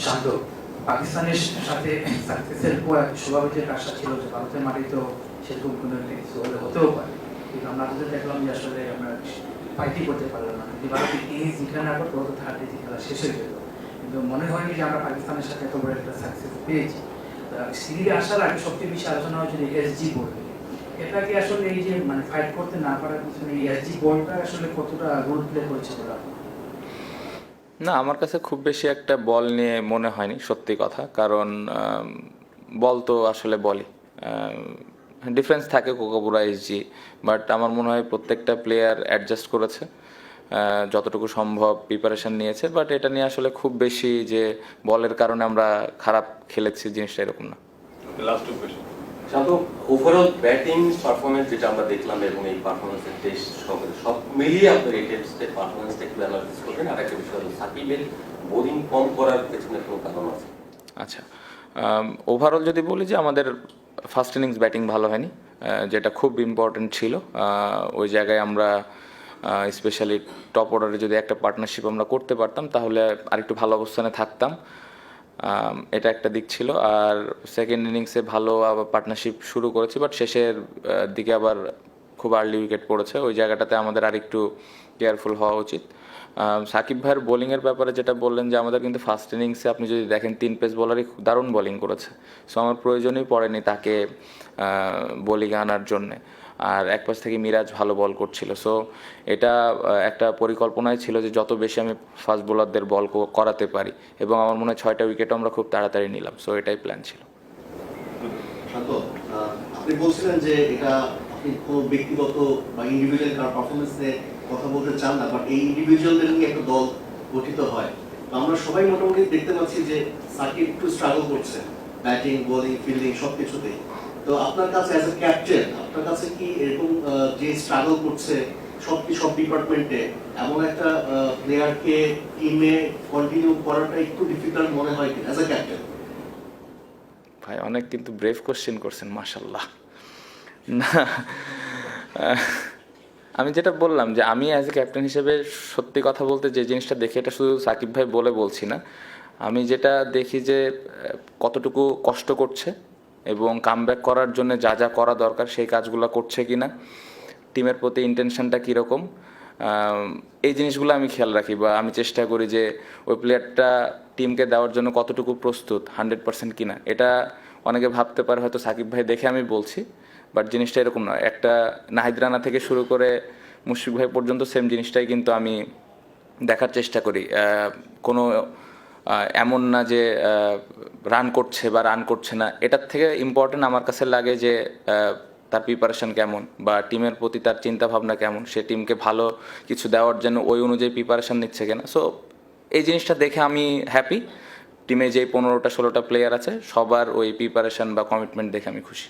শান্ত, পাকিস্তানের সাথে সাকসেসের পর স্বাভাবিক আশা ছিল যে ভারতের মাটি তো সেরকম কোনো কিছু হতেও পারে, কিন্তু আমরা আসলে দেখলাম যে আসলে আমরা ফাইটই করতে পারলাম না। যদি ভারত ইনিংস জিতে না করতো তো থার্ড খেলা শেষ হয়ে যেত, কিন্তু মনে হয়নি যে আমরা পাকিস্তানের সাথে এত বড় একটা সাকসেস পেয়েছি। সিরিজে আসার আগে সবচেয়ে বেশি আলোচনা হয়েছিল এসজি বোর্ড, এটা কি আসলে এই যে মানে ফাইট করতে না পারার পিছনে এসজি বোর্ডটা আসলে কতটা রোল প্লে করেছে বলে? না, আমার কাছে খুব বেশি একটা বল নিয়ে মনে হয়নি, সত্যি কথা। কারণ বল তো আসলে বলই, ডিফারেন্স থাকে কোকাবুরা এসজি, বাট আমার মনে হয় প্রত্যেকটা প্লেয়ার অ্যাডজাস্ট করেছে, যতটুকু সম্ভব প্রিপারেশন নিয়েছে। বাট এটা নিয়ে আসলে খুব বেশি যে বলের কারণে আমরা খারাপ খেলেছি, জিনিসটা এরকম না। Last two question. Shanto, overall batting performance যেটা আমরা দেখলাম এবং এই পারফরমেন্সের টেস্ট সব মিলিয়ে আপনার এই টেস্টের পারফরমেন্সটা একটু অ্যানালাইসিস করবেন। আর একটা বিষয় হলো সাকিবের বোলিং কম করার পেছনে কোনো কারণ আছে? আচ্ছা, ওভারঅল যদি বলি যে আমাদের ফার্স্ট ইনিংস ব্যাটিং ভালো হয়নি, যেটা খুব ইম্পর্টেন্ট ছিল। ওই জায়গায় আমরা স্পেশালি টপ অর্ডারে যদি একটা পার্টনারশিপ আমরা করতে পারতাম তাহলে আরেকটু ভালো অবস্থানে থাকতাম, এটা একটা দিক ছিল। আর সেকেন্ড ইনিংসে ভালো আবার পার্টনারশিপ শুরু করেছি, বাট শেষের দিকে আবার খুব আর্লি উইকেট পড়েছে, ওই জায়গাটাতে আমাদের আরেকটু কেয়ারফুল হওয়া উচিত। সাকিব ভাইয়ের বোলিংয়ের ব্যাপারে যেটা বললেন যে আমাদের কিন্তু ফার্স্ট ইনিংসে আপনি যদি দেখেন 3 পেস বোলারই দারুণ বোলিং করেছে, সো আমার প্রয়োজনই পড়েনি তাকে বোলিংয়ে আনার জন্যে। আর এক পাশ থেকে মিরাজ ভালো বল করছিল, সো এটা একটা পরিকল্পনাই ছিল যে যত বেশি আমি ফাস্ট বোলারদের বল করাতে পারি, এবং আমার মনে হয় 6টা উইকেটও আমরা খুব তাড়াতাড়ি নিলাম, সো এটাই প্ল্যান ছিল। শান্ত, আপনি বলছিলেন যে এটা আপনি কোনো ব্যক্তিগত বা ইন্ডিভিজুয়াল কার পারফরমেন্স নিয়ে কথা বলতে চান না, বাট এই ইন্ডিভিজুয়ালদের নিয়ে একটা দল গঠিত হয়। তো আমরা সবাই মোটামুটি দেখতে পাচ্ছি যে সাকিব একটু স্ট্রাগল করছে ব্যাটিং, বোলিং, ফিল্ডিং সব কিছুতেই। তো আপনার কাছে অ্যাজ এ ক্যাপ্টেন, আপনার কাছে কি এরকম যে স্ট্রাগল করছে সব ডিপার্টমেন্টে, এমন একটা প্লেয়ারকে টিমে কন্টিনিউ করাটা একটু ডিফিকাল্ট মনে হয় কি অ্যাজ এ ক্যাপ্টেন? ভাই অনেক কিন্তু ব্রেভ কোশ্চেন করছেন, মাশাল্লাহ। না, আমি যেটা বললাম যে আমি অ্যাজ এ ক্যাপ্টেন হিসেবে সত্যি কথা বলতে যে জিনিসটা দেখি, এটা শুধু সাকিব ভাই বলে বলছি না, আমি যেটা দেখি যে কতটুকু কষ্ট করছে এবং কামব্যাক করার জন্য যা যা করা দরকার সেই কাজগুলো করছে কি না, টিমের প্রতি ইন্টেনশনটা কীরকম, এই জিনিসগুলো আমি খেয়াল রাখি, বা আমি চেষ্টা করি যে ওই প্লেয়ারটা টিমকে দেওয়ার জন্য কতটুকু প্রস্তুত, 100% কিনা। এটা অনেকে ভাবতে পারে হয়তো সাকিব ভাই দেখে আমি বলছি, বাট জিনিসটা এরকম নয়। একটা নাহিদ রানা থেকে শুরু করে মুশফিক ভাই পর্যন্ত সেম জিনিসটাই কিন্তু আমি দেখার চেষ্টা করি। কোনো এমন না যে রান করছে বা রান করছে না, এটার থেকে ইম্পর্টেন্ট আমার কাছে লাগে যে তার প্রিপারেশন কেমন, বা টিমের প্রতি তার চিন্তাভাবনা কেমন, সে টিমকে ভালো কিছু দেওয়ার জন্য ওই অনুযায়ী প্রিপারেশন নিচ্ছে কিনা। সো এই জিনিসটা দেখে আমি হ্যাপি। টিমে যেই 15টা 16টা প্লেয়ার আছে সবার ওই প্রিপারেশন বা কমিটমেন্ট দেখে আমি খুশি।